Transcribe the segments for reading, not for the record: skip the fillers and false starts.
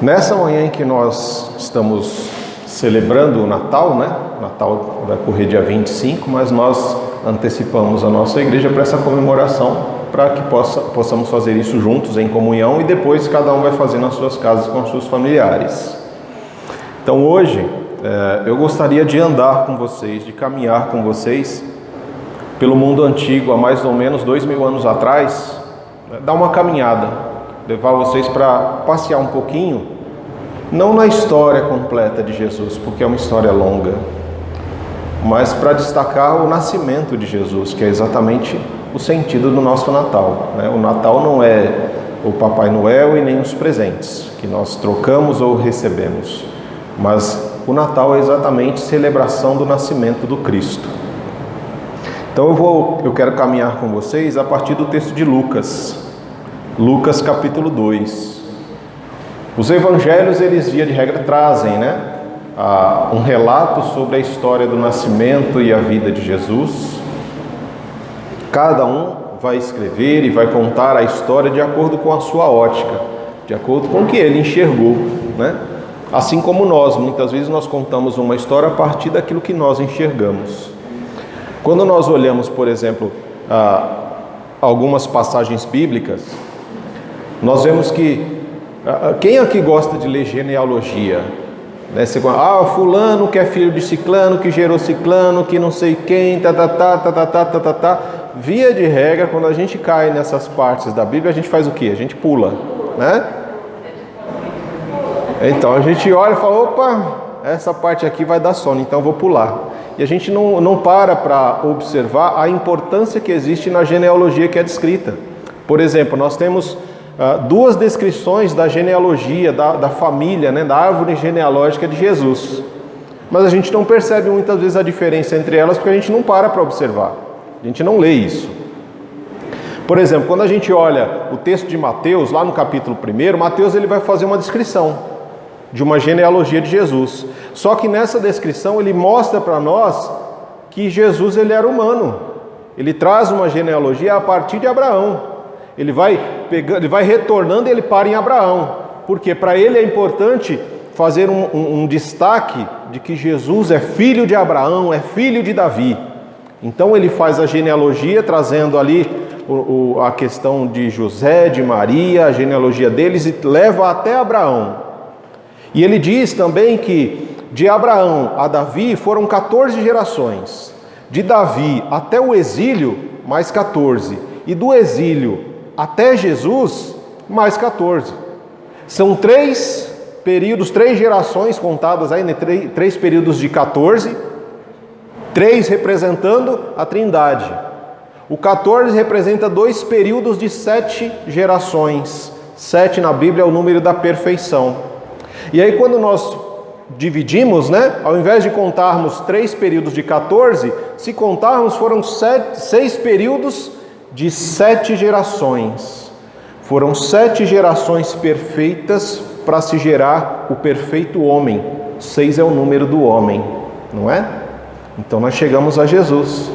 Nessa manhã em que nós estamos celebrando o Natal, né? O Natal vai correr dia 25, mas nós antecipamos a nossa igreja para essa comemoração, para que possamos fazer isso juntos, em comunhão, e depois cada um vai fazer nas suas casas com os seus familiares. Então hoje, eu gostaria de andar com vocês, de caminhar com vocês pelo mundo antigo, há mais ou menos 2000 anos atrás, dar uma caminhada, levar vocês para passear um pouquinho, não na história completa de Jesus, porque é uma história longa, mas para destacar o nascimento de Jesus, que é exatamente o sentido do nosso Natal, né? O Natal não é o Papai Noel e nem os presentes que nós trocamos ou recebemos, mas o Natal é exatamente celebração do nascimento do Cristo. Então eu quero caminhar com vocês a partir do texto de Lucas capítulo 2. Os evangelhos, eles via de regra trazem, um relato sobre a história do nascimento e a vida de Jesus. Cada um vai escrever e vai contar a história de acordo com a sua ótica, de acordo com o que ele enxergou, né? Assim como nós, muitas vezes nós contamos uma história a partir daquilo que nós enxergamos. Quando nós olhamos, por exemplo, algumas passagens bíblicas, nós vemos que quem aqui gosta de ler genealogia? Né? Fulano que é filho de ciclano, que gerou ciclano, que não sei quem, Via de regra, quando a gente cai nessas partes da Bíblia, a gente faz o quê? A gente pula, né? Então a gente olha e fala, opa, essa parte aqui vai dar sono, então eu vou pular. E a gente não para observar a importância que existe na genealogia que é descrita. Por exemplo, nós temos duas descrições da genealogia, da família, né, da árvore genealógica de Jesus. Mas a gente não percebe muitas vezes a diferença entre elas porque a gente não para observar. A gente não lê isso. Por exemplo, quando a gente olha o texto de Mateus, lá no capítulo 1, Mateus ele vai fazer uma descrição de uma genealogia de Jesus. Só que nessa descrição ele mostra para nós que Jesus ele era humano. Ele traz uma genealogia a partir de Abraão. Ele vai retornando e ele para em Abraão. Porque para ele é importante fazer um destaque de que Jesus é filho de Abraão, é filho de Davi. Então ele faz a genealogia trazendo ali a questão de José, de Maria, a genealogia deles e leva até Abraão. E ele diz também que de Abraão a Davi foram 14 gerações. De Davi até o exílio, mais 14. E do exílio até Jesus, mais 14. São 3 períodos, 3 gerações contadas aí, né? 3 períodos de 14, 3 representando a Trindade. O 14 representa 2 períodos de 7 gerações. 7 na Bíblia é o número da perfeição. E aí quando nós dividimos, né? Ao invés de contarmos 3 períodos de 14, se contarmos foram 6 períodos de 7 gerações. Foram 7 gerações perfeitas para se gerar o perfeito homem. 6 é o número do homem, não é? Então nós chegamos a Jesus.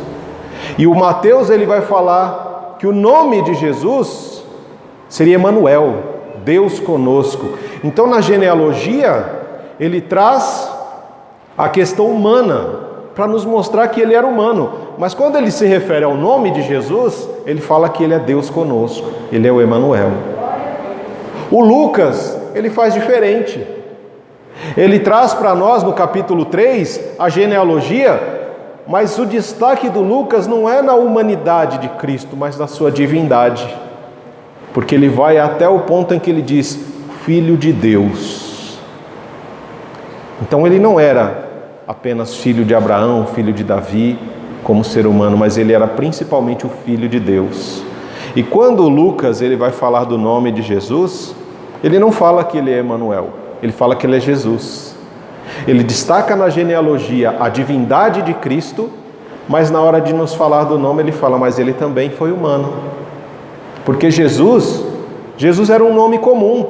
E o Mateus ele vai falar que o nome de Jesus seria Emanuel, Deus conosco. Então na genealogia ele traz a questão humana para nos mostrar que ele era humano. Mas quando ele se refere ao nome de Jesus, ele fala que ele é Deus conosco, ele é o Emanuel. O Lucas, ele faz diferente. Ele traz para nós no capítulo 3 a genealogia, mas o destaque do Lucas não é na humanidade de Cristo, mas na sua divindade. Porque ele vai até o ponto em que ele diz, Filho de Deus. Então ele não era apenas filho de Abraão, filho de Davi, como ser humano, mas ele era principalmente o Filho de Deus. E quando Lucas ele vai falar do nome de Jesus, ele não fala que ele é Emanuel, ele fala que ele é Jesus. Ele destaca na genealogia a divindade de Cristo, mas na hora de nos falar do nome ele fala, mas ele também foi humano. Porque Jesus era um nome comum.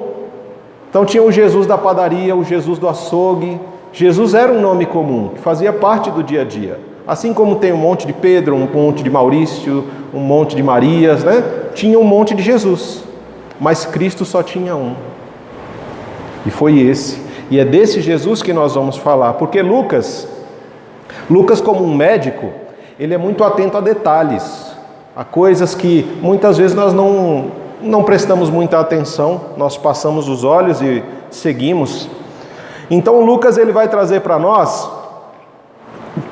Então tinha o Jesus da padaria, o Jesus do açougue. Jesus era um nome comum, que fazia parte do dia a dia. Assim como tem um monte de Pedro, um monte de Maurício, um monte de Marias, né? Tinha um monte de Jesus. Mas Cristo só tinha um. E foi esse. E é desse Jesus que nós vamos falar, porque Lucas, como um médico, ele é muito atento a detalhes, a coisas que muitas vezes nós não prestamos muita atenção, nós passamos os olhos e seguimos. Então Lucas ele vai trazer para nós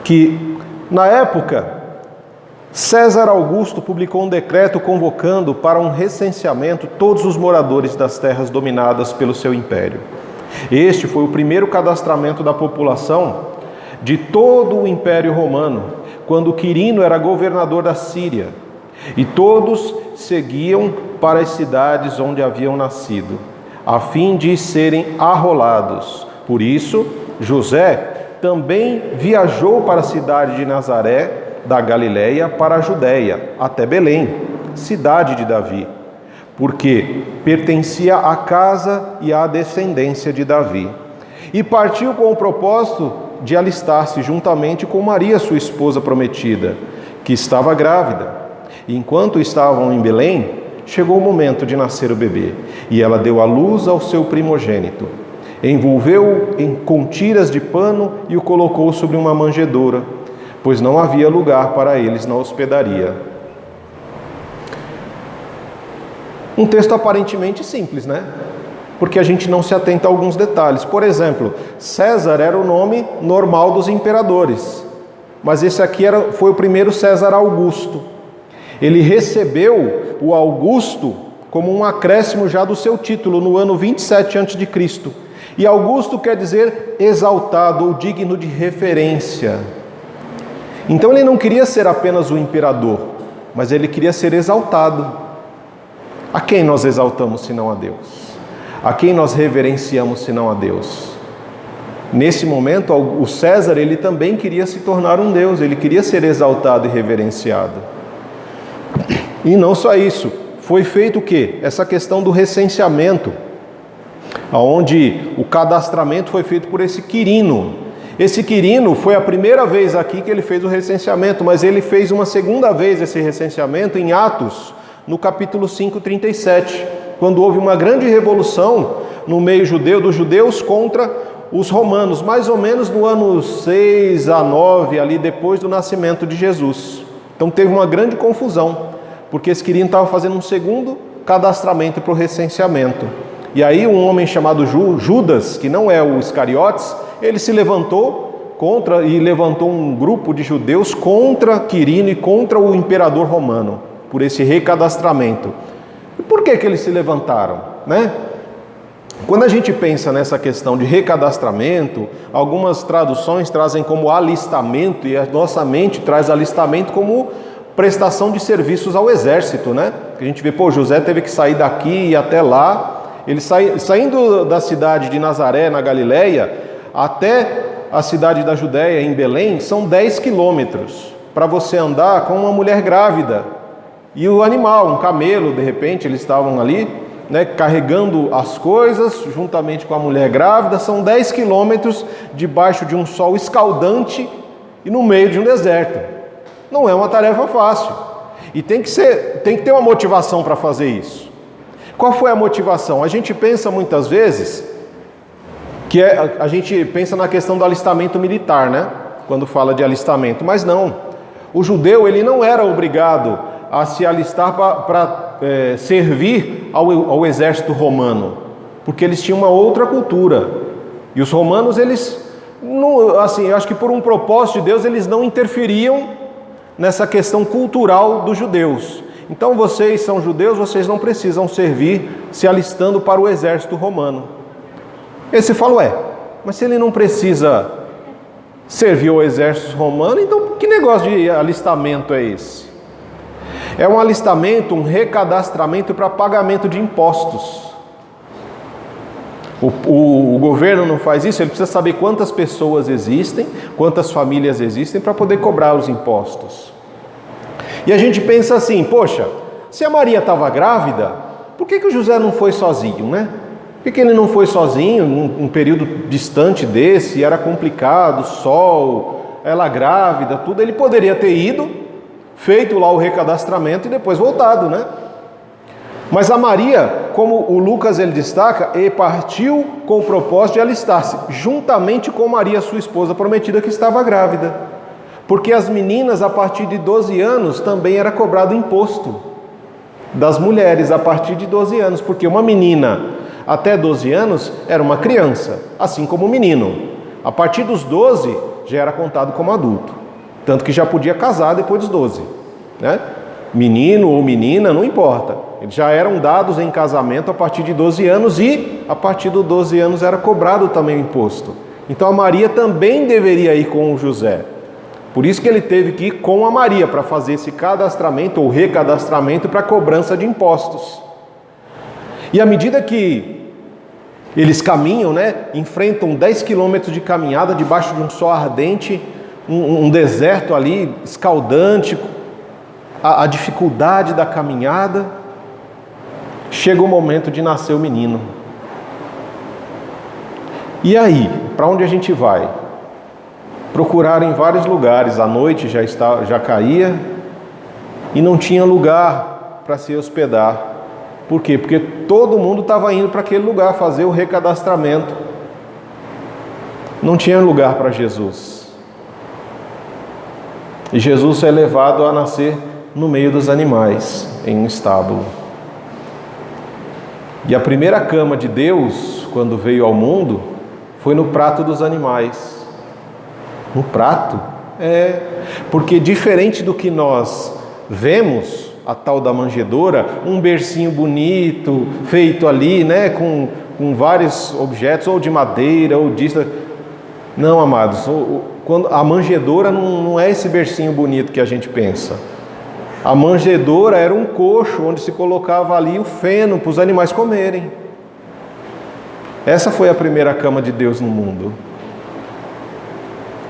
que na época César Augusto publicou um decreto convocando para um recenseamento todos os moradores das terras dominadas pelo seu império. Este foi o primeiro cadastramento da população de todo o Império Romano, quando Quirino era governador da Síria, e todos seguiam para as cidades onde haviam nascido, a fim de serem arrolados. Por isso, José também viajou para a cidade de Nazaré, da Galileia, para a Judéia, até Belém, cidade de Davi, porque pertencia à casa e à descendência de Davi. E partiu com o propósito de alistar-se juntamente com Maria, sua esposa prometida, que estava grávida. E enquanto estavam em Belém, chegou o momento de nascer o bebê, e ela deu à luz ao seu primogênito. Envolveu-o com tiras de pano e o colocou sobre uma manjedoura, pois não havia lugar para eles na hospedaria. Um texto aparentemente simples, né? Porque a gente não se atenta a alguns detalhes. Por exemplo, César era o nome normal dos imperadores, mas esse aqui foi o primeiro César Augusto. Ele recebeu o Augusto como um acréscimo já do seu título no ano 27 a.C. E Augusto quer dizer exaltado ou digno de referência. Então ele não queria ser apenas o imperador, mas ele queria ser exaltado. A quem nós exaltamos senão a Deus? A quem nós reverenciamos senão a Deus? Nesse momento, o César, ele também queria se tornar um Deus, ele queria ser exaltado e reverenciado. E não só isso, foi feito o quê? Essa questão do recenseamento, onde o cadastramento foi feito por esse Quirino. Esse Quirino foi a primeira vez aqui que ele fez o recenseamento, mas ele fez uma segunda vez esse recenseamento em Atos, no capítulo 5, 37, quando houve uma grande revolução no meio judeu, dos judeus contra os romanos, mais ou menos no ano 6 a 9, ali depois do nascimento de Jesus. Então teve uma grande confusão, porque esse Quirino estava fazendo um segundo cadastramento para o recenseamento. E aí um homem chamado Judas, que não é o Iscariotes, ele se levantou e levantou um grupo de judeus contra Quirino e contra o imperador romano, por esse recadastramento. E por que eles se levantaram, né? Quando a gente pensa nessa questão de recadastramento, algumas traduções trazem como alistamento, e a nossa mente traz alistamento como prestação de serviços ao exército, né? A gente vê, José teve que sair daqui e ir até lá. Ele saindo da cidade de Nazaré, na Galileia, até a cidade da Judéia, em Belém, são 10 quilômetros para você andar com uma mulher grávida. E o animal, um camelo, de repente, eles estavam ali, né, carregando as coisas, juntamente com a mulher grávida. São 10 quilômetros debaixo de um sol escaldante e no meio de um deserto. Não é uma tarefa fácil. E tem que ter uma motivação para fazer isso. Qual foi a motivação? A gente pensa muitas vezes a gente pensa na questão do alistamento militar, né? Quando fala de alistamento, mas não. O judeu, ele não era obrigado a se alistar para servir ao exército romano, porque eles tinham uma outra cultura. E os romanos, eles, não, assim, eu acho que por um propósito de Deus, eles não interferiam nessa questão cultural dos judeus. Então vocês são judeus, vocês não precisam servir se alistando para o exército romano. Esse fala, mas se ele não precisa servir ao exército romano, então que negócio de alistamento é esse? É um alistamento, um recadastramento para pagamento de impostos. O governo não faz isso, ele precisa saber quantas pessoas existem, quantas famílias existem para poder cobrar os impostos. E a gente pensa assim, poxa, se a Maria estava grávida, por que o José não foi sozinho, né? Por que ele não foi sozinho num período distante desse, era complicado, sol, ela grávida, tudo, ele poderia ter ido, feito lá o recadastramento e depois voltado, né? Mas a Maria, como o Lucas ele destaca, e partiu com o propósito de alistar-se, juntamente com Maria, sua esposa prometida, que estava grávida. Porque as meninas, a partir de 12 anos, também era cobrado imposto das mulheres, a partir de 12 anos. Porque uma menina até 12 anos era uma criança, assim como o menino. A partir dos 12, já era contado como adulto. Tanto que já podia casar depois dos 12, né? Menino ou menina, não importa. Eles já eram dados em casamento a partir de 12 anos e a partir dos 12 anos era cobrado também o imposto. Então a Maria também deveria ir com o José. Por isso que ele teve que ir com a Maria para fazer esse cadastramento ou recadastramento para cobrança de impostos. E à medida que eles caminham, né, enfrentam 10 quilômetros de caminhada debaixo de um sol ardente, um deserto ali escaldante, a dificuldade da caminhada, chega o momento de nascer o menino. E aí, para onde a gente vai? Procuraram em vários lugares, a noite já caía e não tinha lugar para se hospedar. Por quê? Porque todo mundo estava indo para aquele lugar fazer o recadastramento. Não tinha lugar para Jesus. E Jesus é levado a nascer no meio dos animais, em um estábulo. E a primeira cama de Deus, quando veio ao mundo, foi no prato dos animais. No prato? Porque diferente do que nós vemos, a tal da manjedoura, um bercinho bonito, feito ali, né, com vários objetos, ou de madeira, ou disso. Não, amados, quando a manjedoura não é esse bercinho bonito que a gente pensa. A manjedoura era um coxo onde se colocava ali o feno para os animais comerem. Essa foi a primeira cama de Deus no mundo.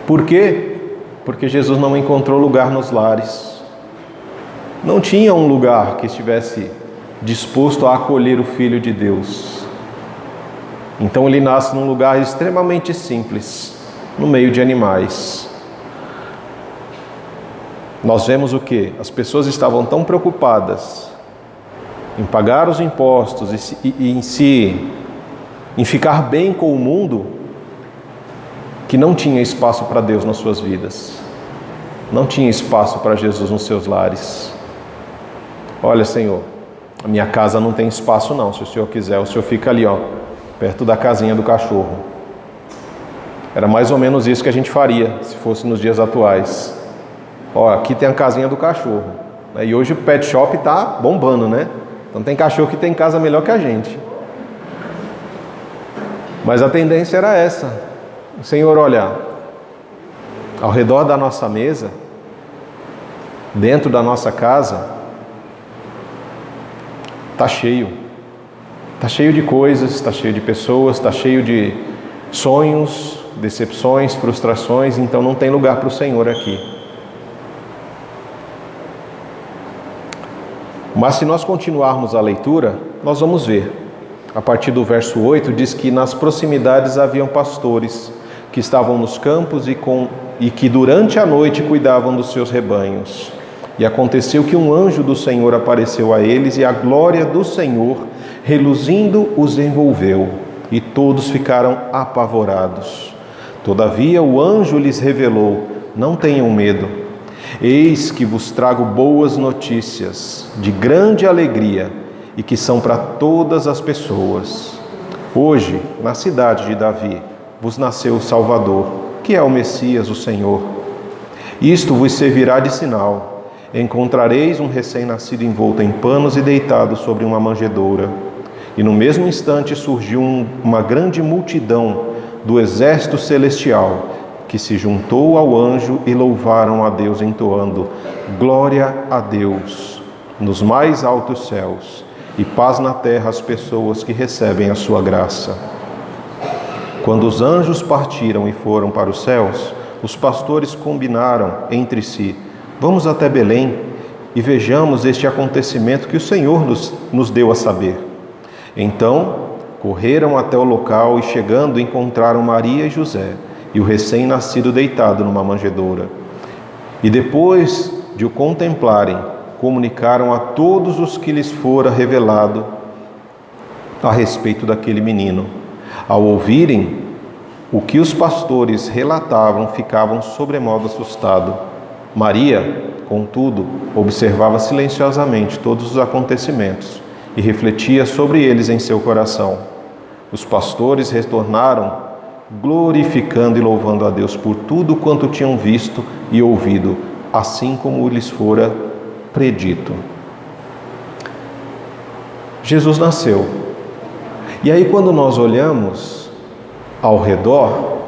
Por quê? Porque Jesus não encontrou lugar nos lares. Não tinha um lugar que estivesse disposto a acolher o Filho de Deus. Então ele nasce num lugar extremamente simples, no meio de animais. Nós vemos o quê? As pessoas estavam tão preocupadas em pagar os impostos em ficar bem com o mundo, que não tinha espaço para Deus nas suas vidas. Não tinha espaço para Jesus nos seus lares. Olha, Senhor, a minha casa não tem espaço não. Se o Senhor quiser, o Senhor fica ali, ó, perto da casinha do cachorro. Era mais ou menos isso que a gente faria, se fosse nos dias atuais. Ó, aqui tem a casinha do cachorro. E hoje o pet shop está bombando, né? Então tem cachorro que tem casa melhor que a gente. Mas a tendência era essa. O Senhor, olha, ao redor da nossa mesa, dentro da nossa casa, está cheio. Está cheio de coisas, está cheio de pessoas, está cheio de sonhos, decepções, frustrações, então não tem lugar para o Senhor aqui. Mas se nós continuarmos a leitura, nós vamos ver. A partir do verso 8, diz que nas proximidades haviam pastores que estavam nos campos e que durante a noite cuidavam dos seus rebanhos. E aconteceu que um anjo do Senhor apareceu a eles e a glória do Senhor, reluzindo, os envolveu. E todos ficaram apavorados. Todavia o anjo lhes revelou: não tenham medo. Eis que vos trago boas notícias, de grande alegria, e que são para todas as pessoas. Hoje, na cidade de Davi, vos nasceu o Salvador, que é o Messias, o Senhor. Isto vos servirá de sinal. Encontrareis um recém-nascido envolto em panos e deitado sobre uma manjedoura. E no mesmo instante surgiu uma grande multidão do exército celestial, que se juntou ao anjo e louvaram a Deus, entoando: glória a Deus nos mais altos céus e paz na terra às pessoas que recebem a sua graça. Quando os anjos partiram e foram para os céus, os pastores combinaram entre si: vamos até Belém e vejamos este acontecimento que o Senhor nos deu a saber. Então correram até o local e, chegando, encontraram Maria e José e o recém-nascido deitado numa manjedoura. E depois de o contemplarem, comunicaram a todos os que lhes fora revelado a respeito daquele menino. Ao ouvirem o que os pastores relatavam, ficavam sobremodo assustados. Maria, contudo, observava silenciosamente todos os acontecimentos e refletia sobre eles em seu coração. Os pastores retornaram, glorificando e louvando a Deus por tudo quanto tinham visto e ouvido, assim como lhes fora predito. Jesus nasceu. E aí, quando nós olhamos ao redor,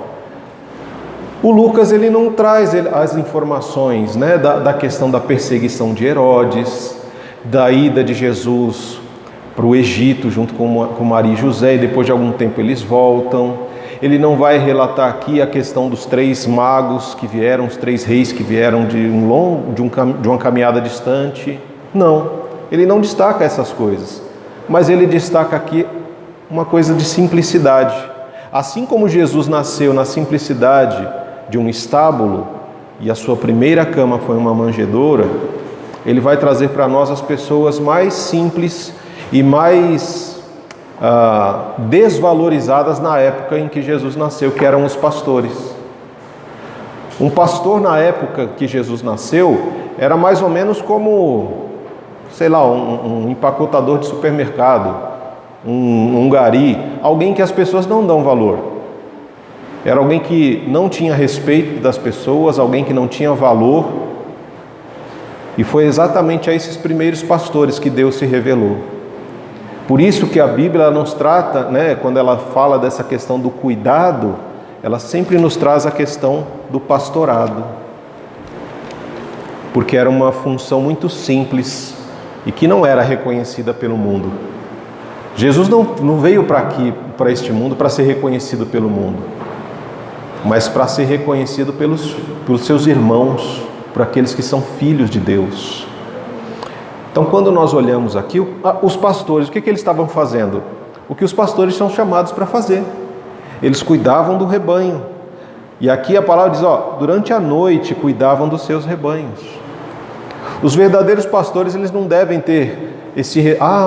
o Lucas ele não traz as informações, né, da questão da perseguição de Herodes, da ida de Jesus para o Egito junto com Maria e José, e depois de algum tempo eles voltam. Ele não vai relatar aqui a questão dos 3 magos que vieram, os 3 reis que vieram de uma caminhada distante. Não, ele não destaca essas coisas, mas ele destaca aqui uma coisa de simplicidade. Assim como Jesus nasceu na simplicidade de um estábulo e a sua primeira cama foi uma manjedoura, ele vai trazer para nós as pessoas mais simples e mais desvalorizadas na época em que Jesus nasceu, que eram os pastores. Um pastor na época que Jesus nasceu era mais ou menos como, sei lá, um empacotador de supermercado, um gari, alguém que as pessoas não dão valor. Era alguém que não tinha respeito das pessoas, alguém que não tinha valor. E foi exatamente a esses primeiros pastores que Deus se revelou. Por isso que a Bíblia nos trata, né, quando ela fala dessa questão do cuidado, ela sempre nos traz a questão do pastorado. Porque era uma função muito simples e que não era reconhecida pelo mundo. Jesus não veio para este mundo para ser reconhecido pelo mundo, mas para ser reconhecido pelos seus irmãos, por aqueles que são filhos de Deus. Então, quando nós olhamos aqui, os pastores, o que eles estavam fazendo? O que os pastores são chamados para fazer. Eles cuidavam do rebanho. E aqui a palavra diz, durante a noite cuidavam dos seus rebanhos. Os verdadeiros pastores, eles não devem ter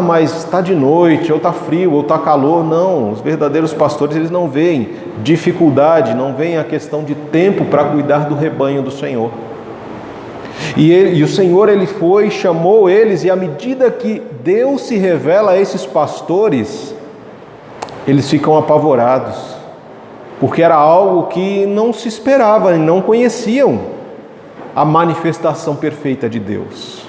mas está de noite, ou está frio, ou está calor. Não, os verdadeiros pastores, eles não veem dificuldade, não veem a questão de tempo para cuidar do rebanho do Senhor. E o Senhor, Ele chamou eles, e à medida que Deus se revela a esses pastores, eles ficam apavorados, porque era algo que não se esperava, não conheciam a manifestação perfeita de Deus.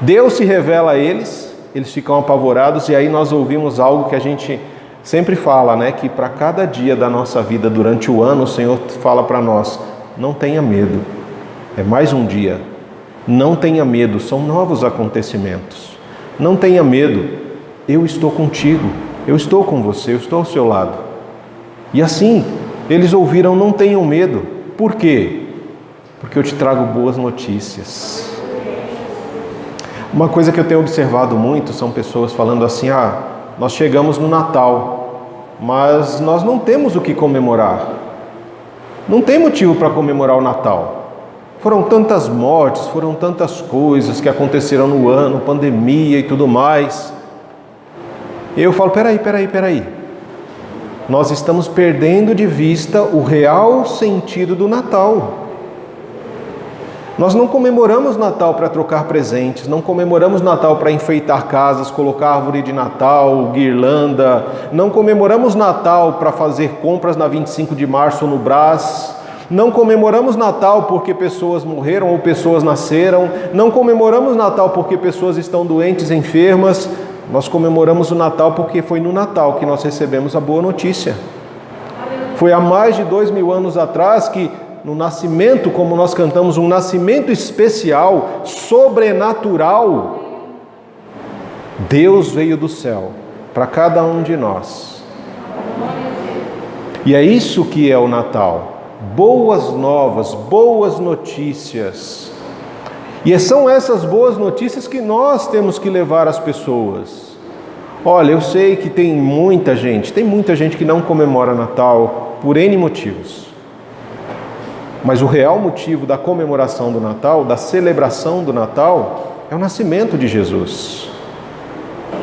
Deus se revela a eles, eles ficam apavorados, e aí nós ouvimos algo que a gente sempre fala, né? Que para cada dia da nossa vida durante o ano, o Senhor fala para nós, não tenha medo, é mais um dia, não tenha medo, são novos acontecimentos, não tenha medo, eu estou contigo, eu estou com você, eu estou ao seu lado. E assim, eles ouviram, não tenham medo. Por quê? Porque eu te trago boas notícias. Uma coisa que eu tenho observado muito são pessoas falando assim, nós chegamos no Natal, mas nós não temos o que comemorar. Não tem motivo para comemorar o Natal. Foram tantas mortes, foram tantas coisas que aconteceram no ano, pandemia e tudo mais. E eu falo, peraí. Nós estamos perdendo de vista o real sentido do Natal. Nós não comemoramos Natal para trocar presentes, não comemoramos Natal para enfeitar casas, colocar árvore de Natal, guirlanda, não comemoramos Natal para fazer compras na 25 de março no Brás, não comemoramos Natal porque pessoas morreram ou pessoas nasceram, não comemoramos Natal porque pessoas estão doentes, enfermas, nós comemoramos o Natal porque foi no Natal que nós recebemos a boa notícia. Foi há mais de 2000 anos atrás que no nascimento, como nós cantamos, um nascimento especial, sobrenatural, Deus veio do céu para cada um de nós. E é isso que é o Natal. Boas novas, boas notícias. E são essas boas notícias que nós temos que levar às pessoas. Olha, eu sei que tem muita gente que não comemora Natal por N motivos. Mas o real motivo da comemoração do Natal, da celebração do Natal, é o nascimento de Jesus.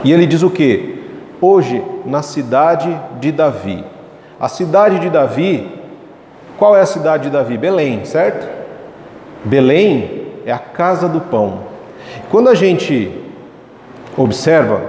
E ele diz o quê? hoje na cidade de Davi. A cidade de Davi, qual é a cidade de Davi? Belém, certo? Belém é a casa do pão. Quando a gente observa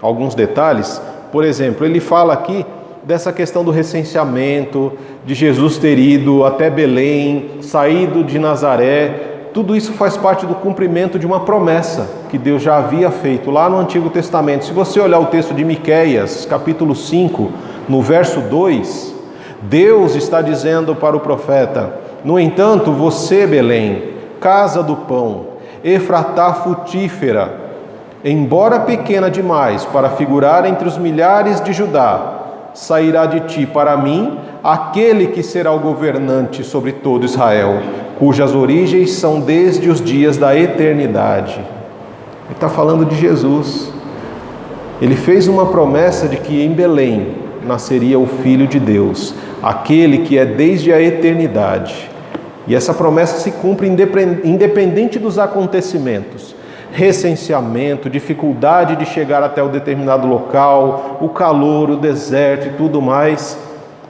alguns detalhes, por exemplo, ele fala aqui dessa questão do recenseamento, de Jesus ter ido até Belém, saído de Nazaré. Tudo isso faz parte do cumprimento de uma promessa que Deus já havia feito lá no Antigo Testamento. Se você olhar o texto de Miqueias, capítulo 5, no verso 2, Deus está dizendo para o profeta: no entanto, você, Belém, casa do pão, Efratá frutífera, embora pequena demais para figurar entre os milhares de Judá, sairá de ti para mim aquele que será o governante sobre todo Israel, cujas origens são desde os dias da eternidade. Ele está falando de Jesus. Ele fez uma promessa de que em Belém nasceria o Filho de Deus, aquele que é desde a eternidade. E essa promessa se cumpre independente dos acontecimentos. Recenseamento, dificuldade de chegar até o determinado local, o calor, o deserto e tudo mais.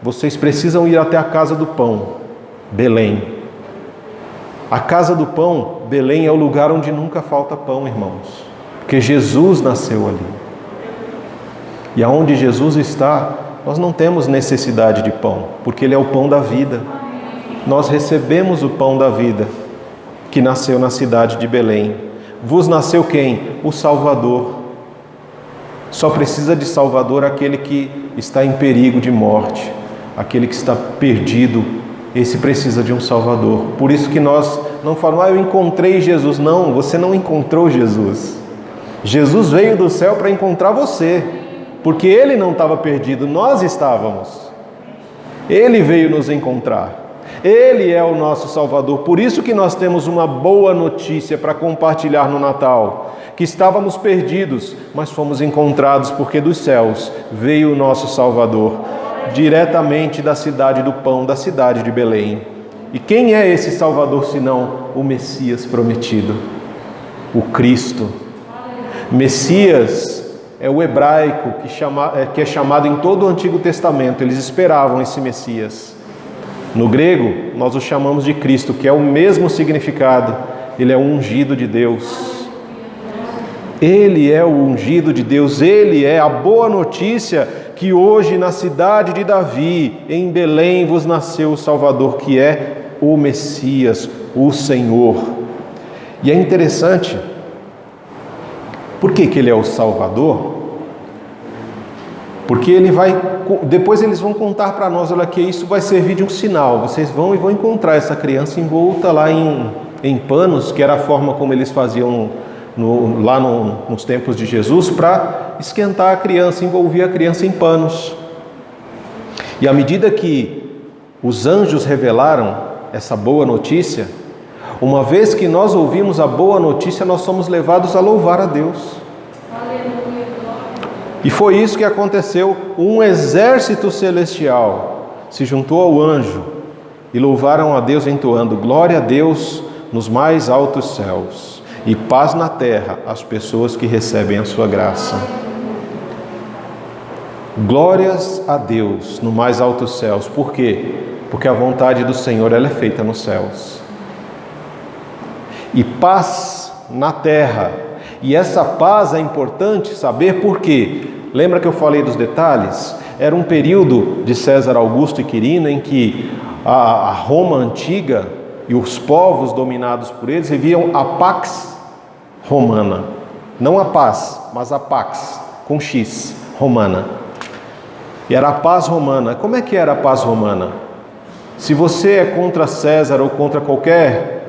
Vocês precisam ir até a casa do pão, Belém. A casa do pão, Belém, é o lugar onde nunca falta pão, irmãos, porque Jesus nasceu ali. E aonde Jesus está, nós não temos necessidade de pão, porque Ele é o pão da vida. Nós recebemos o pão da vida, que nasceu na cidade de Belém. Vos nasceu quem? O Salvador. Só precisa de Salvador aquele que está em perigo de morte, aquele que está perdido. Esse precisa de um Salvador. Por isso que nós não falamos: eu encontrei Jesus. Não, você não encontrou Jesus. Jesus veio do céu para encontrar você, porque Ele não estava perdido, nós estávamos. Ele veio nos encontrar. Ele é o nosso Salvador. Por isso que nós temos uma boa notícia para compartilhar no Natal, que estávamos perdidos, mas fomos encontrados, porque dos céus veio o nosso Salvador, diretamente da cidade do pão, da cidade de Belém. E quem é esse Salvador senão o Messias prometido, o Cristo? Messias é o hebraico que é chamado em todo o Antigo Testamento. Eles esperavam esse Messias. No grego, nós o chamamos de Cristo, que é o mesmo significado. Ele é o ungido de Deus. Ele é o ungido de Deus. Ele é a boa notícia que hoje na cidade de Davi, em Belém, vos nasceu o Salvador, que é o Messias, o Senhor. E é interessante, por que Ele é o Salvador? Porque depois eles vão contar para nós, olha, que isso vai servir de um sinal. Vocês vão encontrar essa criança envolta lá em panos, que era a forma como eles faziam nos tempos de Jesus, para esquentar a criança, envolver a criança em panos. E à medida que os anjos revelaram essa boa notícia, uma vez que nós ouvimos a boa notícia, nós somos levados a louvar a Deus. E foi isso que aconteceu. Um exército celestial se juntou ao anjo e louvaram a Deus entoando: glória a Deus nos mais altos céus e paz na terra às pessoas que recebem a sua graça. Glórias a Deus no mais altos céus. Por quê? Porque a vontade do Senhor, ela é feita nos céus. E paz na terra. E essa paz é importante saber por quê. Lembra que eu falei dos detalhes? Era um período de César Augusto e Quirino em que a Roma antiga e os povos dominados por eles viviam a Pax Romana. Não a paz, mas a Pax, com X, Romana. E era a paz romana. Como é que era a paz romana? Se você é contra César ou contra qualquer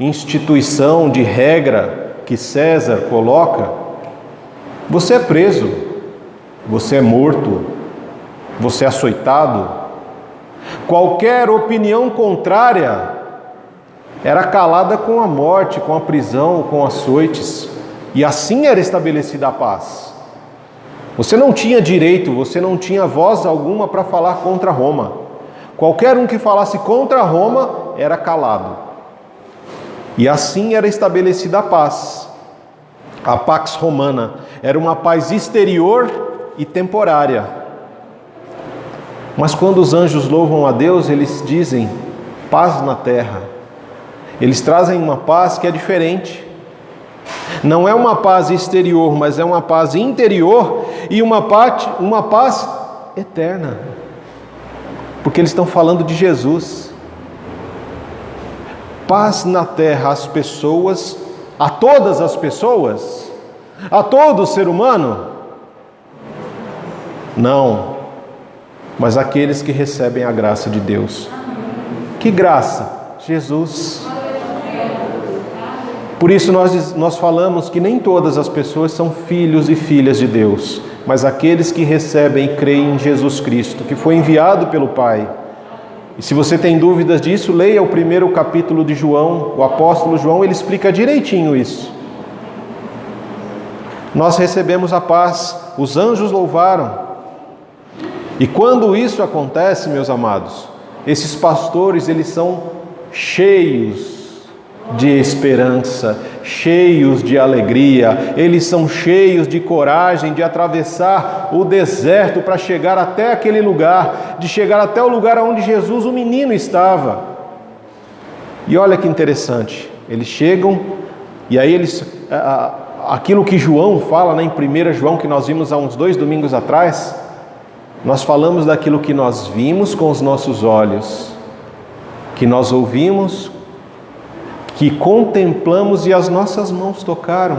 instituição de regra que César coloca, você é preso, você é morto, você é açoitado. Qualquer opinião contrária era calada com a morte, com a prisão, com açoites. E assim era estabelecida a paz. Você não tinha direito, você não tinha voz alguma para falar contra Roma. Qualquer um que falasse contra Roma era calado. E assim era estabelecida a paz. A Pax Romana era uma paz exterior e temporária. Mas quando os anjos louvam a Deus, eles dizem paz na terra. Eles trazem uma paz que é diferente. Não é uma paz exterior, mas é uma paz interior e uma paz eterna. Porque eles estão falando de Jesus. Paz na terra às pessoas, a todas as pessoas, a todo ser humano? Não, mas aqueles que recebem a graça de Deus. Que graça? Jesus. Por isso nós falamos que nem todas as pessoas são filhos e filhas de Deus, mas aqueles que recebem e creem em Jesus Cristo, que foi enviado pelo Pai. E se você tem dúvidas disso, leia o primeiro capítulo de João, o apóstolo João, ele explica direitinho isso. Nós recebemos a paz, os anjos louvaram. E quando isso acontece, meus amados, esses pastores, eles são cheios de esperança, cheios de alegria, eles são cheios de coragem de atravessar o deserto para chegar até aquele lugar, de chegar até o lugar onde Jesus, o menino, estava. E olha que interessante, eles chegam e aí aquilo que João fala, em 1 João, que nós vimos há uns 2 domingos atrás, nós falamos daquilo que nós vimos com os nossos olhos, que nós ouvimos, que contemplamos e as nossas mãos tocaram.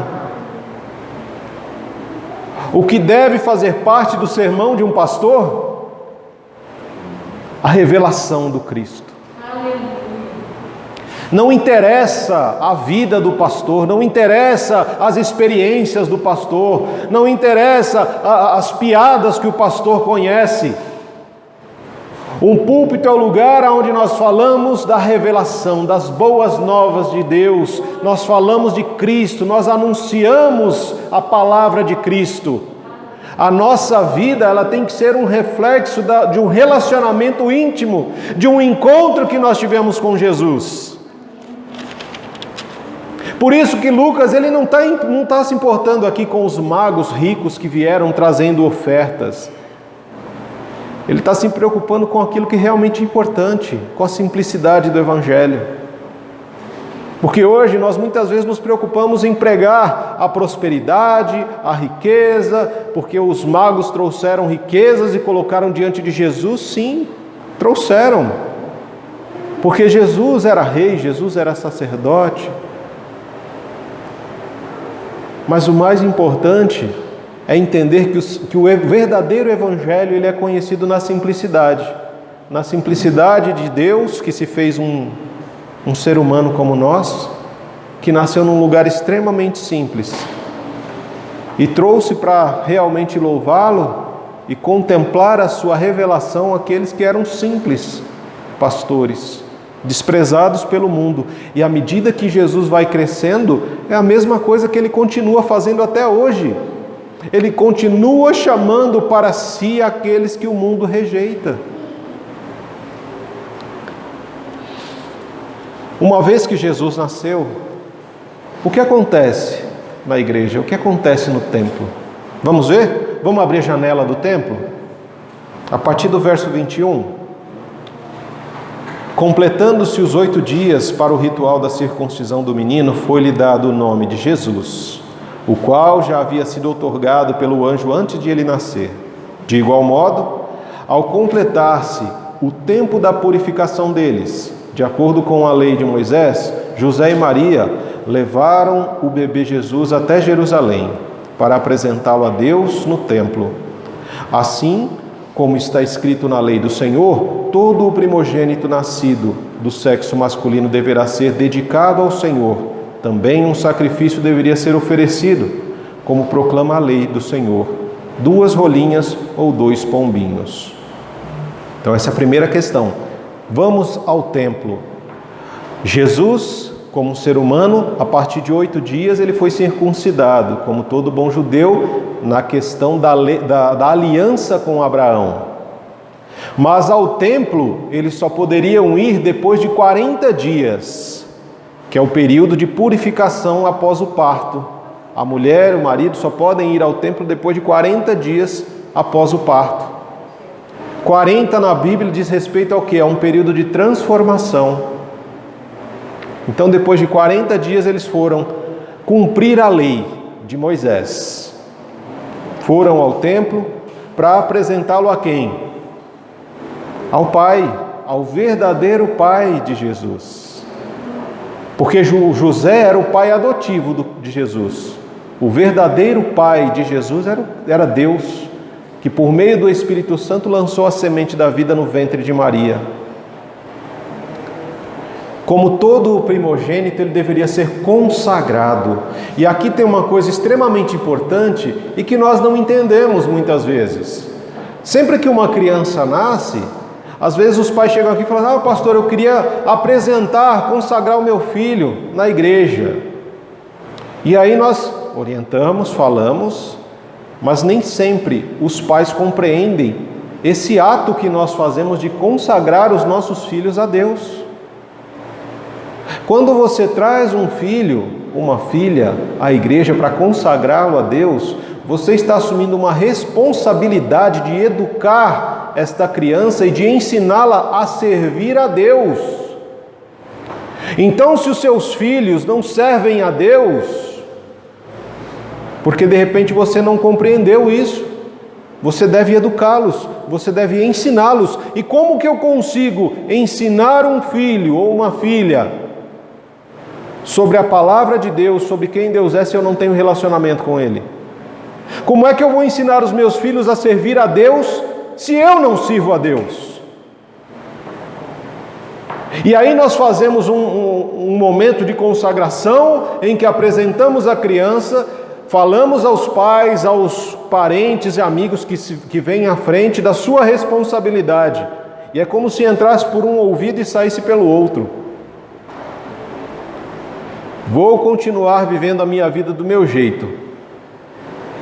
O que deve fazer parte do sermão de um pastor? A revelação do Cristo. Não interessa a vida do pastor, não interessa as experiências do pastor, não interessa as piadas que o pastor conhece. Um púlpito é o lugar onde nós falamos da revelação, das boas novas de Deus, nós falamos de Cristo, nós anunciamos a palavra de Cristo. A nossa vida, ela tem que ser um reflexo de um relacionamento íntimo, de um encontro que nós tivemos com Jesus. Por isso que Lucas, ele não está se importando aqui com os magos ricos que vieram trazendo ofertas. Ele está se preocupando com aquilo que realmente é importante, com a simplicidade do Evangelho. Porque hoje nós muitas vezes nos preocupamos em pregar a prosperidade, a riqueza, porque os magos trouxeram riquezas e colocaram diante de Jesus. Sim, trouxeram. Porque Jesus era rei, Jesus era sacerdote. Mas o mais importante é entender que o verdadeiro Evangelho, ele é conhecido na simplicidade de Deus, que se fez um ser humano como nós, que nasceu num lugar extremamente simples e trouxe para realmente louvá-lo e contemplar a sua revelação aqueles que eram simples pastores, desprezados pelo mundo. E à medida que Jesus vai crescendo, é a mesma coisa que ele continua fazendo até hoje. Ele continua chamando para si aqueles que o mundo rejeita. Uma vez que Jesus nasceu, o que acontece na igreja? O que acontece no templo? Vamos ver? Vamos abrir a janela do templo? A partir do verso 21. Completando-se os 8 dias para o ritual da circuncisão do menino, foi-lhe dado o nome de Jesus, o qual já havia sido outorgado pelo anjo antes de ele nascer. De igual modo, ao completar-se o tempo da purificação deles, de acordo com a lei de Moisés, José e Maria levaram o bebê Jesus até Jerusalém, para apresentá-lo a Deus no templo. Assim, como está escrito na lei do Senhor, todo o primogênito nascido do sexo masculino deverá ser dedicado ao Senhor. Também um sacrifício deveria ser oferecido, como proclama a lei do Senhor: 2 rolinhas ou 2 pombinhos. Então essa é a primeira questão. Vamos ao templo. Jesus, como um ser humano, a partir de 8 dias ele foi circuncidado, como todo bom judeu, na questão da aliança com Abraão. Mas ao templo eles só poderiam ir depois de 40 dias, que é o período de purificação após o parto. A mulher e o marido só podem ir ao templo depois de 40 dias após o parto. 40 na Bíblia diz respeito ao quê? A um período de transformação. Então, depois de 40 dias, eles foram cumprir a lei de Moisés. Foram ao templo para apresentá-lo a quem? Ao Pai, ao verdadeiro Pai de Jesus. Porque José era o pai adotivo de Jesus. O verdadeiro pai de Jesus era Deus, que por meio do Espírito Santo lançou a semente da vida no ventre de Maria. Como todo primogênito, ele deveria ser consagrado. E aqui tem uma coisa extremamente importante e que nós não entendemos muitas vezes. Sempre que uma criança nasce, às vezes os pais chegam aqui e falam: pastor, eu queria apresentar, consagrar o meu filho na igreja. E aí nós orientamos, falamos, mas nem sempre os pais compreendem esse ato que nós fazemos de consagrar os nossos filhos a Deus. Quando você traz um filho, uma filha à igreja para consagrá-lo a Deus, você está assumindo uma responsabilidade de educar esta criança e de ensiná-la a servir a Deus. Então, se os seus filhos não servem a Deus, porque de repente você não compreendeu isso, você deve educá-los, você deve ensiná-los. E como que eu consigo ensinar um filho ou uma filha sobre a palavra de Deus, sobre quem Deus é, se eu não tenho relacionamento com Ele? Como é que eu vou ensinar os meus filhos a servir a Deus se eu não sirvo a Deus? E aí nós fazemos um momento de consagração em que apresentamos a criança, falamos aos pais, aos parentes e amigos que vêm à frente da sua responsabilidade. E é como se entrasse por um ouvido e saísse pelo outro. Vou continuar vivendo a minha vida do meu jeito.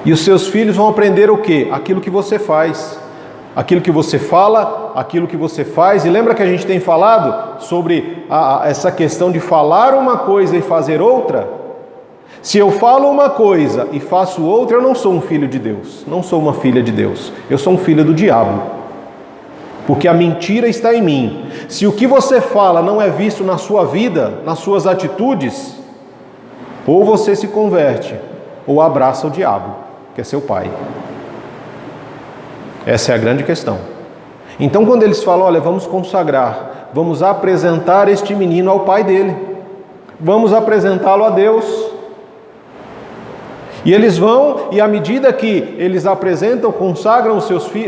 E os seus filhos vão aprender o quê? Aquilo que você faz. Aquilo que você fala, aquilo que você faz. E lembra que a gente tem falado sobre essa questão de falar uma coisa e fazer outra? Se eu falo uma coisa e faço outra, eu não sou um filho de Deus. Não sou uma filha de Deus. Eu sou um filho do diabo. Porque a mentira está em mim. Se o que você fala não é visto na sua vida, nas suas atitudes, ou você se converte, ou abraça o diabo, que é seu pai. Essa é a grande questão. Então, quando eles falam: olha, vamos consagrar, vamos apresentar este menino ao pai dele, vamos apresentá-lo a Deus. E eles vão, e à medida que eles apresentam, consagram o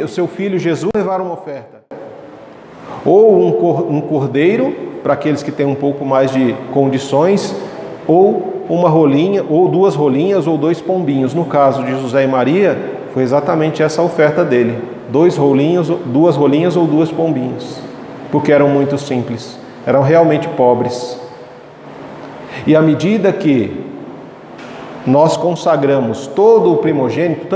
seu filho Jesus, levar uma oferta. Ou um cordeiro, para aqueles que têm um pouco mais de condições, ou uma rolinha, ou 2 rolinhas, ou 2 pombinhos. No caso de José e Maria, foi exatamente essa a oferta dele: 2 rolinhos, 2 rolinhas ou 2 pombinhos, porque eram muito simples, eram realmente pobres. E à medida que nós consagramos todo o primogênito,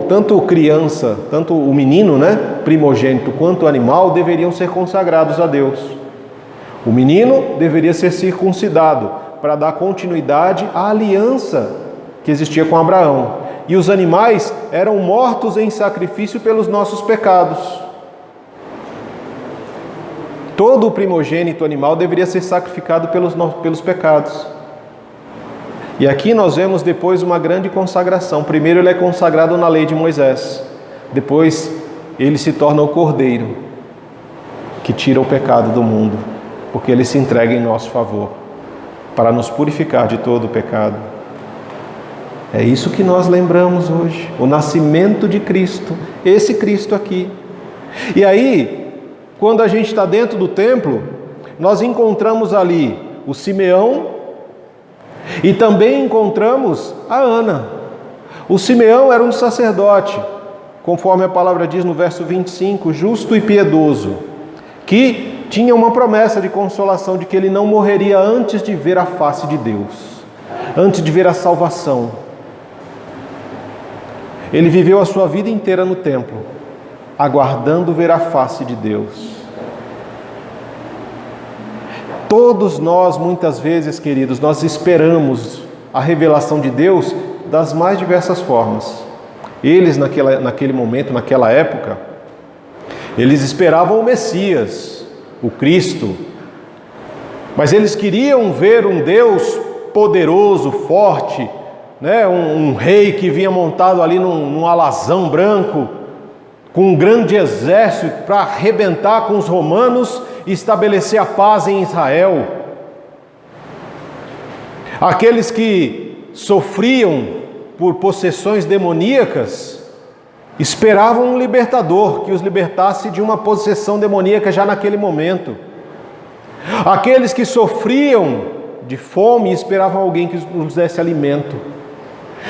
tanto criança, tanto o menino, primogênito, quanto o animal, deveriam ser consagrados a Deus. O menino deveria ser circuncidado para dar continuidade à aliança que existia com Abraão. E os animais eram mortos em sacrifício pelos nossos pecados. Todo o primogênito animal deveria ser sacrificado pelos pecados. E aqui nós vemos depois uma grande consagração. Primeiro ele é consagrado na lei de Moisés. Depois ele se torna o cordeiro que tira o pecado do mundo, porque ele se entrega em nosso favor, para nos purificar de todo o pecado. É isso que nós lembramos hoje, o nascimento de Cristo, esse Cristo aqui. E aí, quando a gente está dentro do templo, nós encontramos ali o Simeão e também encontramos a Ana. O Simeão era um sacerdote, conforme a palavra diz no verso 25, justo e piedoso, que tinha uma promessa de consolação de que ele não morreria antes de ver a face de Deus, antes de ver a salvação. Ele viveu a sua vida inteira no templo, aguardando ver a face de Deus. Todos nós, muitas vezes, queridos, nós esperamos a revelação de Deus das mais diversas formas. Eles naquele momento, naquela época, eles esperavam o Messias, o Cristo, mas eles queriam ver um Deus poderoso, forte, né? Um rei que vinha montado ali num alazão branco, com um grande exército para arrebentar com os romanos e estabelecer a paz em Israel. Aqueles que sofriam por possessões demoníacas esperavam um libertador que os libertasse de uma possessão demoníaca já naquele momento. Aqueles que sofriam de fome esperavam alguém que nos desse alimento.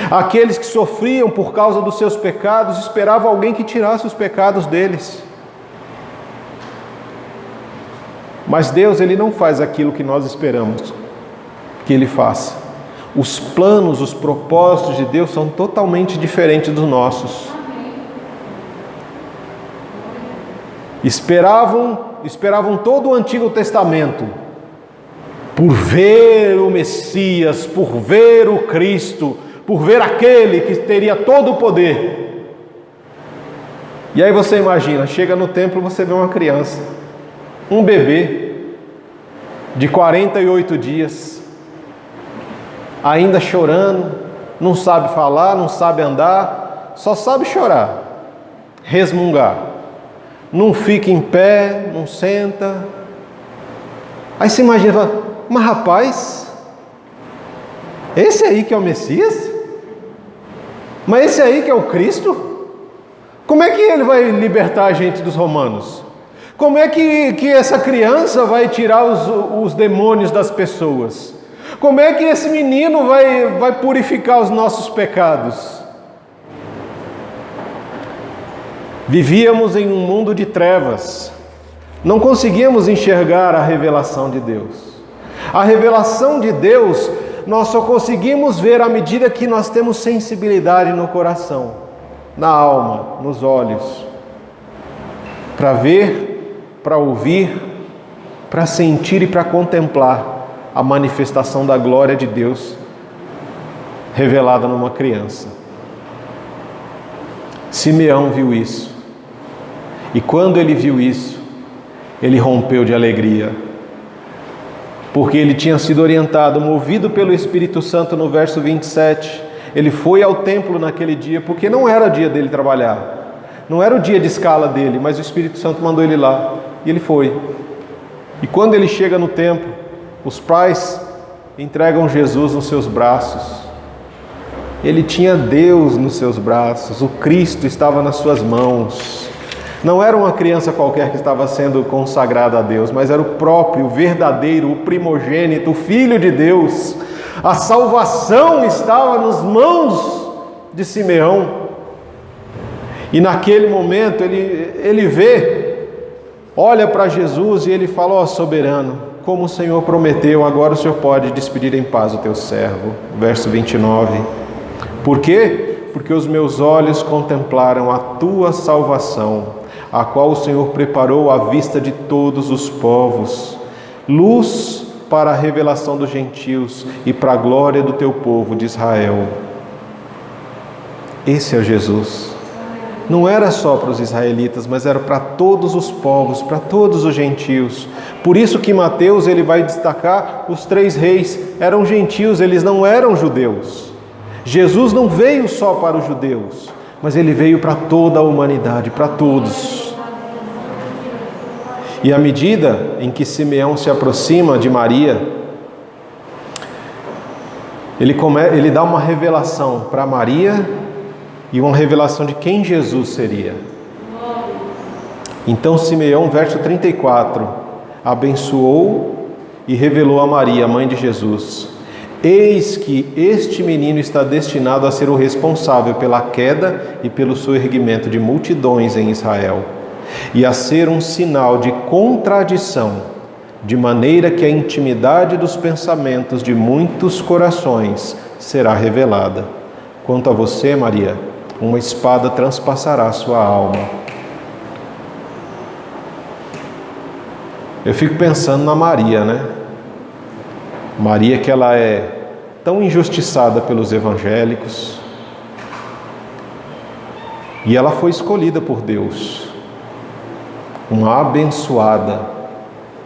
Aqueles que sofriam por causa dos seus pecados esperavam alguém que tirasse os pecados deles. Mas Deus, Ele não faz aquilo que nós esperamos que Ele faça. Os planos, os propósitos de Deus são totalmente diferentes dos nossos. Esperavam todo o Antigo Testamento por ver o Messias, por ver o Cristo, por ver aquele que teria todo o poder. E aí você imagina, chega no templo, você vê uma criança, um bebê de 48 dias, ainda chorando, não sabe falar, não sabe andar, só sabe chorar, resmungar. Não fica em pé, não senta. Aí você imagina, mas rapaz, esse aí que é o Messias? Mas esse aí que é o Cristo? Como é que ele vai libertar a gente dos romanos? Como é que essa criança vai tirar os demônios das pessoas? Como é que esse menino vai purificar os nossos pecados? Vivíamos em um mundo de trevas, não conseguíamos enxergar a revelação de Deus. A revelação de Deus nós só conseguimos ver à medida que nós temos sensibilidade no coração, na alma, nos olhos, para ver, para ouvir, para sentir e para contemplar a manifestação da glória de Deus revelada numa criança. Simeão viu isso. E quando ele viu isso, ele rompeu de alegria, porque ele tinha sido orientado, movido pelo Espírito Santo no verso 27. Ele foi ao templo naquele dia, porque não era o dia dele trabalhar, não era o dia de escala dele, mas o Espírito Santo mandou ele lá, e ele foi. E quando ele chega no templo, os pais entregam Jesus nos seus braços. Ele tinha Deus nos seus braços, o Cristo estava nas suas mãos. Não era uma criança qualquer que estava sendo consagrada a Deus, mas era o próprio, o verdadeiro, o primogênito, o Filho de Deus. A salvação estava nas mãos de Simeão. E naquele momento ele vê, olha para Jesus e ele fala: ó soberano, como o Senhor prometeu, agora o Senhor pode despedir em paz o teu servo. Verso 29. Por quê? Porque os meus olhos contemplaram a tua salvação, a qual o Senhor preparou à vista de todos os povos, luz para a revelação dos gentios e para a glória do teu povo de Israel. Esse é Jesus. Não era só para os israelitas, mas era para todos os povos, para todos os gentios. Por isso que Mateus ele vai destacar os 3 reis. Eram gentios, eles não eram judeus. Jesus não veio só para os judeus, mas ele veio para toda a humanidade, para todos. E à medida em que Simeão se aproxima de Maria, ele dá uma revelação para Maria e uma revelação de quem Jesus seria. Então Simeão, verso 34, abençoou e revelou a Maria, mãe de Jesus: eis que este menino está destinado a ser o responsável pela queda e pelo soerguimento de multidões em Israel, e a ser um sinal de contradição, de maneira que a intimidade dos pensamentos de muitos corações será revelada. Quanto a você, Maria, uma espada transpassará a sua alma. Eu fico pensando na Maria, né? Maria, que ela é tão injustiçada pelos evangélicos, E ela foi escolhida por Deus, uma abençoada,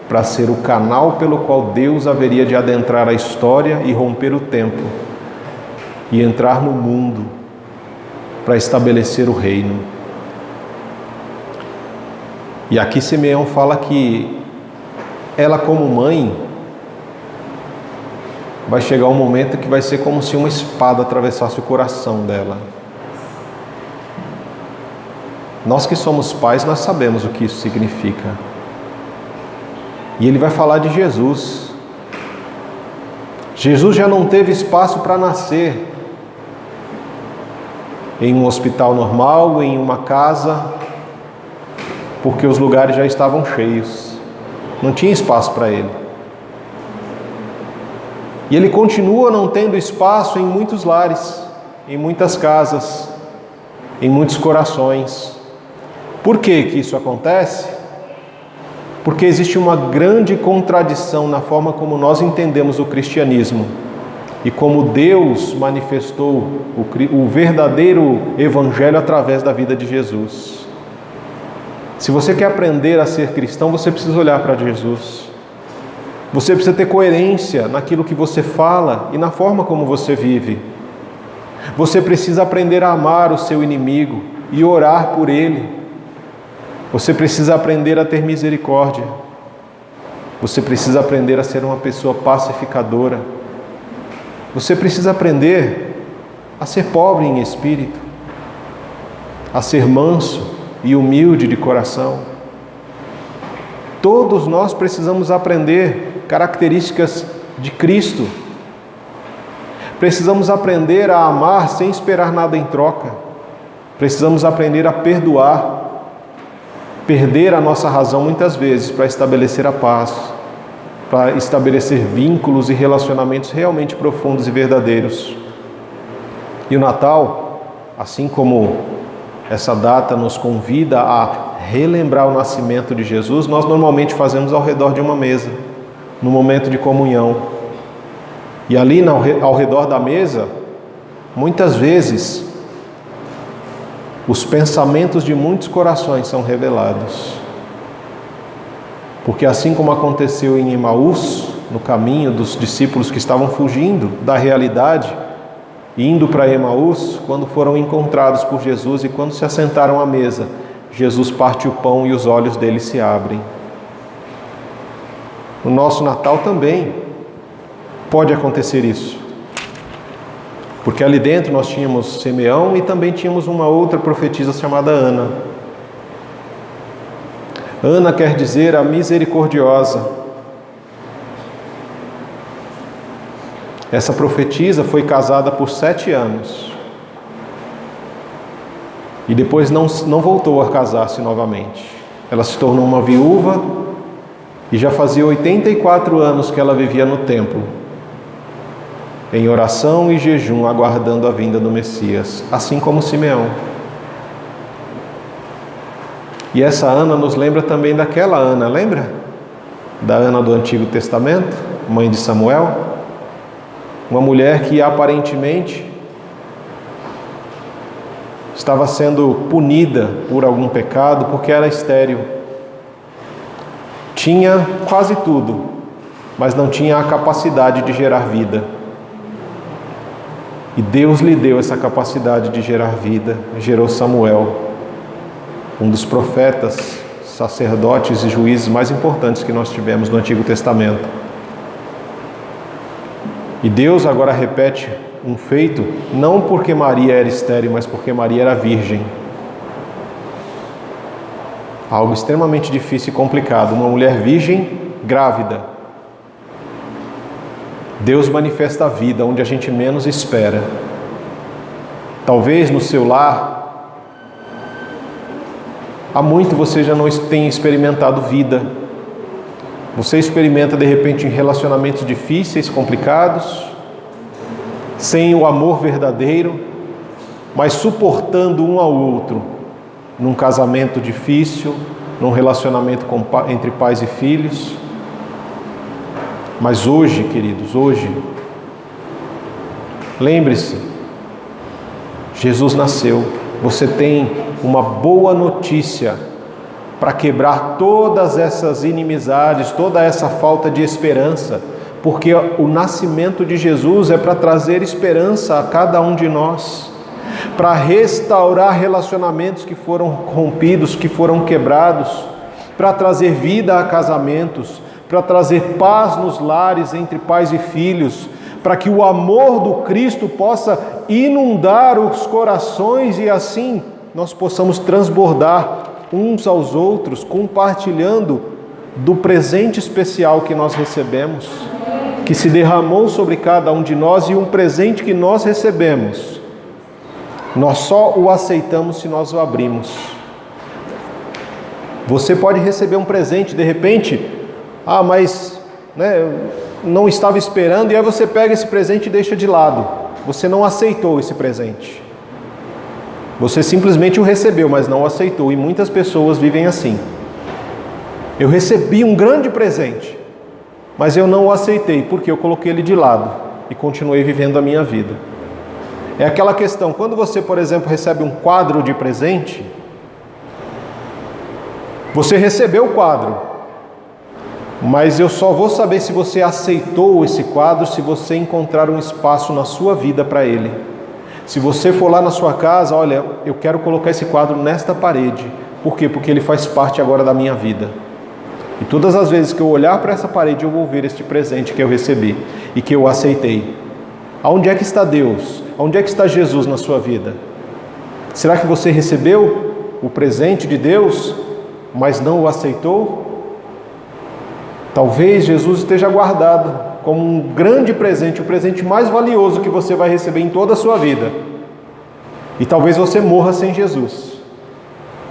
para ser o canal pelo qual Deus haveria de adentrar a história e romper o tempo e entrar no mundo para estabelecer o reino. E aqui Simeão fala que ela, como mãe, vai chegar um momento que vai ser como se uma espada atravessasse o coração dela. Nós que somos pais, nós sabemos o que isso significa. E ele vai falar de Jesus. Jesus já não teve espaço para nascer em um hospital normal, em uma casa, porque os lugares já estavam cheios. Não tinha espaço para ele. E ele continua não tendo espaço em muitos lares, em muitas casas, em muitos corações. Por que isso acontece? Porque existe uma grande contradição na forma como nós entendemos o cristianismo e como Deus manifestou o verdadeiro evangelho através da vida de Jesus. Se você quer aprender a ser cristão, você precisa olhar para Jesus. Você precisa ter coerência naquilo que você fala e na forma como você vive. Você precisa aprender a amar o seu inimigo e orar por ele. Você precisa aprender a ter misericórdia. Você precisa aprender a ser uma pessoa pacificadora. Você precisa aprender a ser pobre em espírito, a ser manso e humilde de coração. Todos nós precisamos aprender características de Cristo. Precisamos aprender a amar sem esperar nada em troca. Precisamos aprender a perdoar. Perder a nossa razão muitas vezes para estabelecer a paz, para estabelecer vínculos e relacionamentos realmente profundos e verdadeiros. E o Natal, assim como essa data nos convida a relembrar o nascimento de Jesus, nós normalmente fazemos ao redor de uma mesa, no momento de comunhão. E ali ao redor da mesa, muitas vezes, os pensamentos de muitos corações são revelados. Porque assim como aconteceu em Emaús, no caminho dos discípulos que estavam fugindo da realidade, indo para Emaús, quando foram encontrados por Jesus e quando se assentaram à mesa, Jesus parte o pão e os olhos deles se abrem. No nosso Natal também pode acontecer isso. Porque ali dentro nós tínhamos Simeão e também tínhamos uma outra profetisa chamada Ana. Ana quer dizer a misericordiosa. Essa profetisa foi casada por 7 anos. E depois não voltou a casar-se novamente. Ela se tornou uma viúva e já fazia 84 anos que ela vivia no templo, em oração e jejum, aguardando a vinda do Messias, assim como Simeão. E essa Ana nos lembra também daquela Ana, lembra? Da Ana do Antigo Testamento, mãe de Samuel? Uma mulher que aparentemente estava sendo punida por algum pecado porque era estéril. Tinha quase tudo, mas não tinha a capacidade de gerar vida. E Deus lhe deu essa capacidade de gerar vida, gerou Samuel, um dos profetas, sacerdotes e juízes mais importantes que nós tivemos no Antigo Testamento. E Deus agora repete um feito, não porque Maria era estéril, mas porque Maria era virgem. Algo extremamente difícil e complicado, uma mulher virgem grávida. Deus manifesta a vida onde a gente menos espera. Talvez no seu lar, há muito você já não tenha experimentado vida. Você experimenta de repente em relacionamentos difíceis, complicados, sem o amor verdadeiro, mas suportando um ao outro, num casamento difícil, num relacionamento entre pais e filhos. Mas hoje, queridos, hoje, lembre-se, Jesus nasceu, você tem uma boa notícia para quebrar todas essas inimizades, toda essa falta de esperança, porque o nascimento de Jesus é para trazer esperança a cada um de nós, para restaurar relacionamentos que foram rompidos, que foram quebrados, para trazer vida a casamentos, para trazer paz nos lares entre pais e filhos, para que o amor do Cristo possa inundar os corações e assim nós possamos transbordar uns aos outros, compartilhando do presente especial que nós recebemos, que se derramou sobre cada um de nós, e um presente que nós recebemos, nós só o aceitamos se nós o abrimos. Você pode receber um presente, de repente, mas não estava esperando, e aí você pega esse presente e deixa de lado. Você não aceitou esse presente. Você simplesmente o recebeu, mas não o aceitou, e muitas pessoas vivem assim. Eu recebi um grande presente, mas eu não o aceitei, porque eu coloquei ele de lado e continuei vivendo a minha vida. É aquela questão, quando você, por exemplo, recebe um quadro de presente, você recebeu o quadro, mas eu só vou saber se você aceitou esse quadro se você encontrar um espaço na sua vida para ele. Se você for lá na sua casa, olha, eu quero colocar esse quadro nesta parede. Por quê? Porque ele faz parte agora da minha vida. E todas as vezes que eu olhar para essa parede, eu vou ver este presente que eu recebi e que eu aceitei. Aonde é que está Deus? Aonde é que está Jesus na sua vida? Será que você recebeu o presente de Deus, mas não o aceitou? Talvez Jesus esteja guardado como um grande presente, o presente mais valioso que você vai receber em toda a sua vida. E talvez você morra sem Jesus,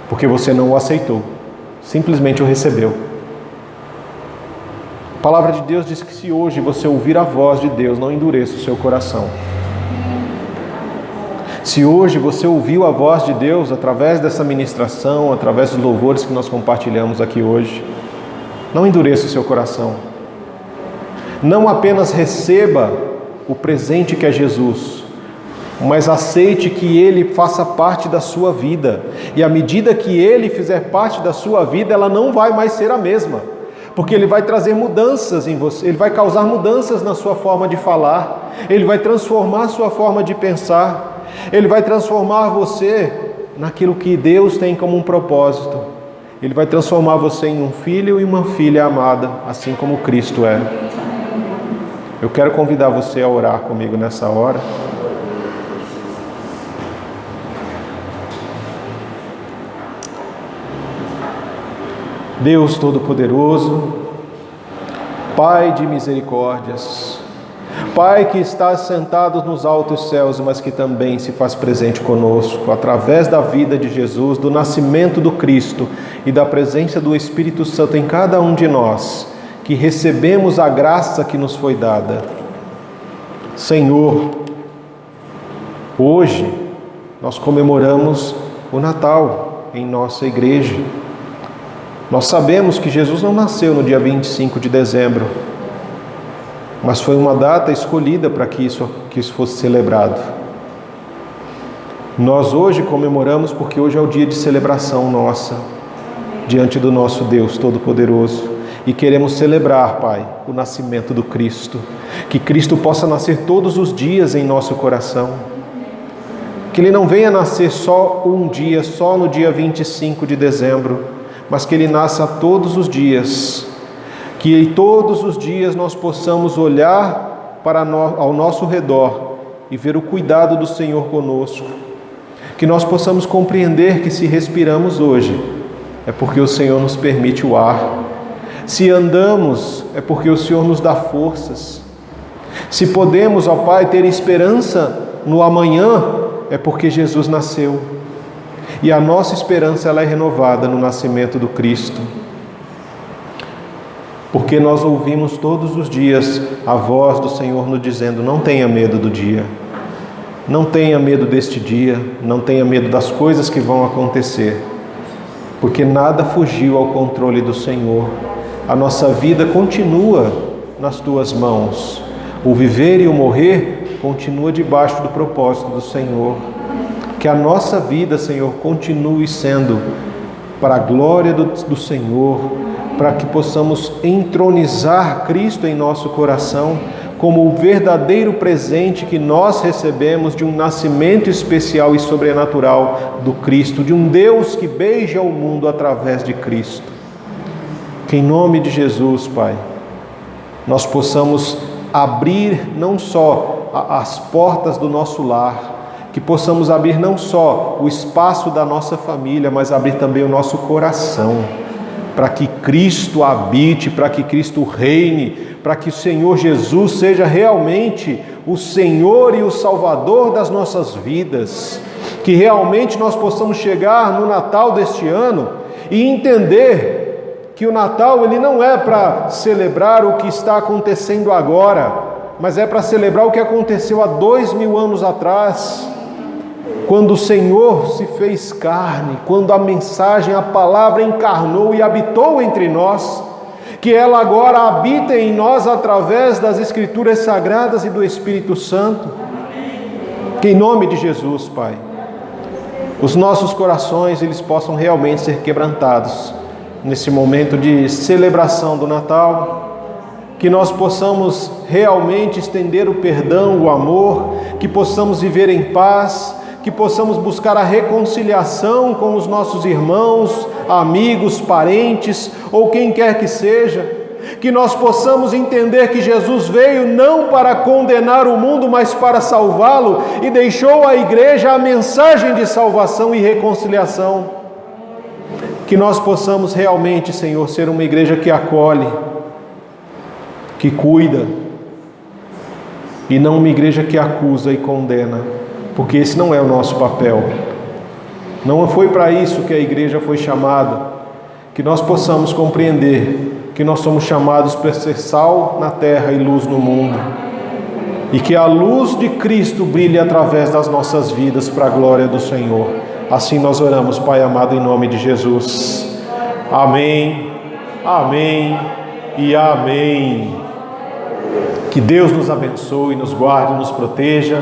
porque você não o aceitou, simplesmente o recebeu. A palavra de Deus diz que se hoje você ouvir a voz de Deus, não endureça o seu coração. Se hoje você ouviu a voz de Deus através dessa ministração, através dos louvores que nós compartilhamos aqui hoje, não endureça o seu coração. Não apenas receba o presente que é Jesus, mas aceite que Ele faça parte da sua vida. E à medida que Ele fizer parte da sua vida, ela não vai mais ser a mesma. Porque Ele vai trazer mudanças em você, Ele vai causar mudanças na sua forma de falar, Ele vai transformar a sua forma de pensar, Ele vai transformar você naquilo que Deus tem como um propósito. Ele vai transformar você em um filho e uma filha amada, assim como Cristo é. Eu quero convidar você a orar comigo nessa hora. Deus Todo-Poderoso, Pai de misericórdias, Pai que está sentado nos altos céus, mas que também se faz presente conosco, através da vida de Jesus, do nascimento do Cristo e da presença do Espírito Santo em cada um de nós, que recebemos a graça que nos foi dada. Senhor, hoje nós comemoramos o Natal em nossa igreja. Nós sabemos que Jesus não nasceu no dia 25 de dezembro, mas foi uma data escolhida para que isso fosse celebrado. Nós hoje comemoramos porque hoje é o dia de celebração nossa, diante do nosso Deus Todo-Poderoso. E queremos celebrar, Pai, o nascimento do Cristo. Que Cristo possa nascer todos os dias em nosso coração. Que Ele não venha nascer só um dia, só no dia 25 de dezembro, mas que Ele nasça todos os dias. Que todos os dias nós possamos olhar ao nosso redor e ver o cuidado do Senhor conosco. Que nós possamos compreender que se respiramos hoje, é porque o Senhor nos permite o ar. Se andamos, é porque o Senhor nos dá forças. Se podemos, ó Pai, ter esperança no amanhã, é porque Jesus nasceu. E a nossa esperança ela é renovada no nascimento do Cristo. Porque nós ouvimos todos os dias a voz do Senhor nos dizendo: não tenha medo do dia. Não tenha medo deste dia. Não tenha medo das coisas que vão acontecer. Porque nada fugiu ao controle do Senhor. A nossa vida continua nas tuas mãos. O viver e o morrer continua debaixo do propósito do Senhor. Que a nossa vida, Senhor, continue sendo para a glória do Senhor, para que possamos entronizar Cristo em nosso coração como o verdadeiro presente que nós recebemos de um nascimento especial e sobrenatural do Cristo, de um Deus que beija o mundo através de Cristo. Que em nome de Jesus, Pai, nós possamos abrir não só as portas do nosso lar, que possamos abrir não só o espaço da nossa família, mas abrir também o nosso coração, para que Cristo habite, para que Cristo reine, para que o Senhor Jesus seja realmente o Senhor e o Salvador das nossas vidas, que realmente nós possamos chegar no Natal deste ano e entender que o Natal ele não é para celebrar o que está acontecendo agora, mas é para celebrar o que aconteceu há 2000 anos atrás, quando o Senhor se fez carne, quando a mensagem, a palavra encarnou e habitou entre nós, que ela agora habita em nós através das Escrituras Sagradas e do Espírito Santo. Que em nome de Jesus, Pai, os nossos corações eles possam realmente ser quebrantados nesse momento de celebração do Natal, que nós possamos realmente estender o perdão, o amor, que possamos viver em paz, que possamos buscar a reconciliação com os nossos irmãos, amigos, parentes ou quem quer que seja, que nós possamos entender que Jesus veio não para condenar o mundo, mas para salvá-lo e deixou à igreja a mensagem de salvação e reconciliação. Que nós possamos realmente, Senhor, ser uma igreja que acolhe, que cuida e não uma igreja que acusa e condena, porque esse não é o nosso papel. Não foi para isso que a igreja foi chamada. Que nós possamos compreender que nós somos chamados para ser sal na terra e luz no mundo, e que a luz de Cristo brilhe através das nossas vidas para a glória do Senhor. Assim nós oramos, Pai amado, em nome de Jesus. Amém, amém e amém. Que Deus nos abençoe, nos guarde, nos proteja.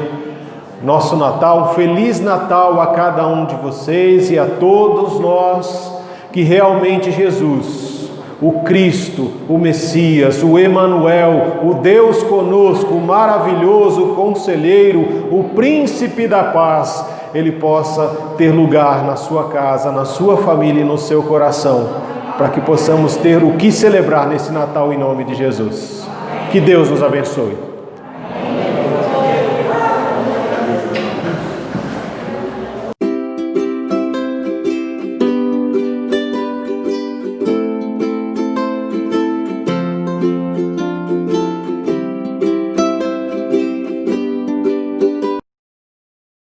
Nosso Natal, Feliz Natal a cada um de vocês e a todos nós, que realmente Jesus, o Cristo, o Messias, o Emanuel, o Deus conosco, o maravilhoso Conselheiro, o Príncipe da Paz, Ele possa ter lugar na sua casa, na sua família e no seu coração, para que possamos ter o que celebrar nesse Natal em nome de Jesus. Que Deus nos abençoe.